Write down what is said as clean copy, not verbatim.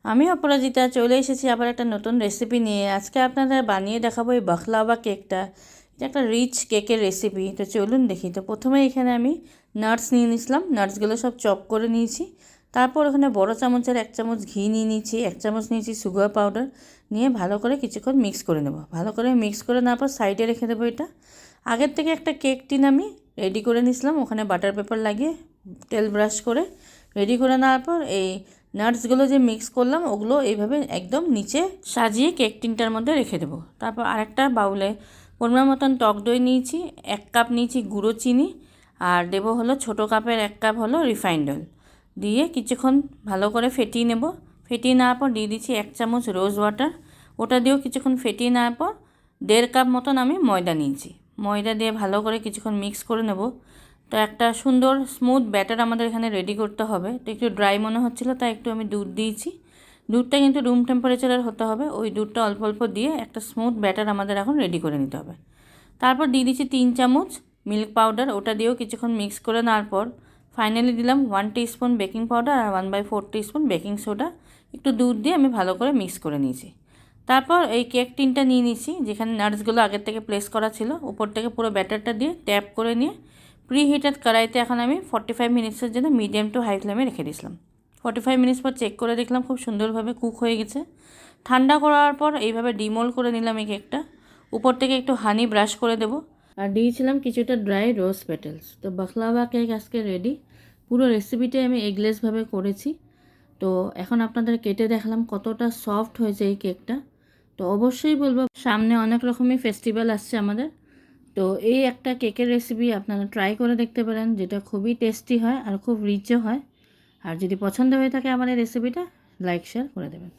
আমি অপরাজিতা চলে এসেছি আবার একটা নতুন রেসিপি নিয়ে। আজকে আপনাদের বানিয়ে দেখাবো এই বাখলাওয়া কেকটা। এটা একটা রিচ কেকের রেসিপি। তো চলুন দেখি। তো প্রথমে এখানে আমি নাটস নিয়ে নিয়েছিলাম, নাটসগুলো সব চপ করে নিয়েছি। তারপর ওখানে বড় চামচের 1 চামচ ঘি নিয়ে নিয়েছি, 1 চামচ নিয়েছি সুগার পাউডার, নিয়ে ভালো করে কিছুক্ষণ মিক্স করে নেব। ভালো করে মিক্স করে নেওয়ার পর সাইডে রেখে দেবো। এটা আগের থেকে একটা কেক টিন আমি রেডি করে নিয়েছিলাম, ওখানে বাটার পেপার লাগিয়ে তেল ব্রাশ করে রেডি করে নেওয়ার পর এই নাটসগুলো যে মিক্স করলাম ওগুলো এইভাবে একদম নিচে সাজিয়ে কেক টিনটার মধ্যে রেখে দেবো। তারপর আরেকটা বাউলে পরিমাণ মতন টক দই নিয়েছি, 1 কাপ নিয়েছি গুঁড়ো চিনি, আর দেবো হলো ছোটো কাপের 1 কাপ হলো রিফাইন্ড অয়েল, দিয়ে কিছুক্ষণ ভালো করে ফেটিয়ে নেব। ফেটিয়ে নেওয়ার পর দিয়ে দিচ্ছি 1 চামচ রোজ ওয়াটার, ওটা দিয়েও কিছুক্ষণ ফেটিয়ে নেওয়ার পর 1.5 কাপ মতন আমি ময়দা নিয়েছি। ময়দা দিয়ে ভালো করে কিছুক্ষণ মিক্স করে নেব। তো একটা সুন্দর স্মুথ ব্যাটার আমাদের এখানে রেডি করতে হবে। তো একটু ড্রাই মনে হচ্ছিলো তাই একটু আমি দুধ দিয়েছি। দুধটা কিন্তু রুম টেম্পারেচারের হতে হবে। ওই দুধটা অল্প অল্প দিয়ে একটা স্মুথ ব্যাটার আমাদের এখন রেডি করে নিতে হবে। তারপর দিয়ে দিচ্ছি 3 চামচ মিল্ক পাউডার, ওটা দিয়েও কিছুক্ষণ মিক্স করে নেওয়ার পর ফাইনালি দিলাম 1 টিস্পুন বেকিং পাউডার আর 1/4 টিস্পুন বেকিং সোডা। একটু দুধ দিয়ে আমি ভালো করে মিক্স করে নিয়েছি। তারপর এই কেক টিনটা নিয়ে নিয়েছি, যেখানে নাটসগুলো আগের থেকে প্লেস করা ছিল, উপর থেকে পুরো ব্যাটারটা দিয়ে ট্যাপ করে নিয়ে প্রি হিটেড কড়াইতে এখন আমি 45 মিনিটসের জন্য মিডিয়াম টু হাই ফ্লেমে রেখে দিয়েছিলাম। 45 মিনিটস পর চেক করে দেখলাম খুব সুন্দরভাবে কুক হয়ে গেছে। ঠান্ডা করার পর এইভাবে ডিমোল্ড করে নিলাম এই কেকটা। উপর থেকে একটু হানি ব্রাশ করে দেবো আর দিয়েছিলাম কিছুটা ড্রাই রোজ পেটেলস। তো বাখলাওয়া কেক আজকে রেডি। পুরো রেসিপিটাই আমি এগলেসভাবে করেছি। তো এখন আপনাদের কেটে দেখালাম কতটা সফট হয়েছে এই কেকটা। তো অবশ্যই বলবো, সামনে অনেক রকমই ফেস্টিভ্যাল আসছে আমাদের। তো এই একটা কেকের রেসিপি আপনারা ট্রাই করে দেখতে পারেন, যেটা খুবই টেস্টি হয় আর খুব রিচও হয়। আর যদি পছন্দ হয়ে থাকে আমার এই রেসিপিটা, লাইক শেয়ার করে দেবেন।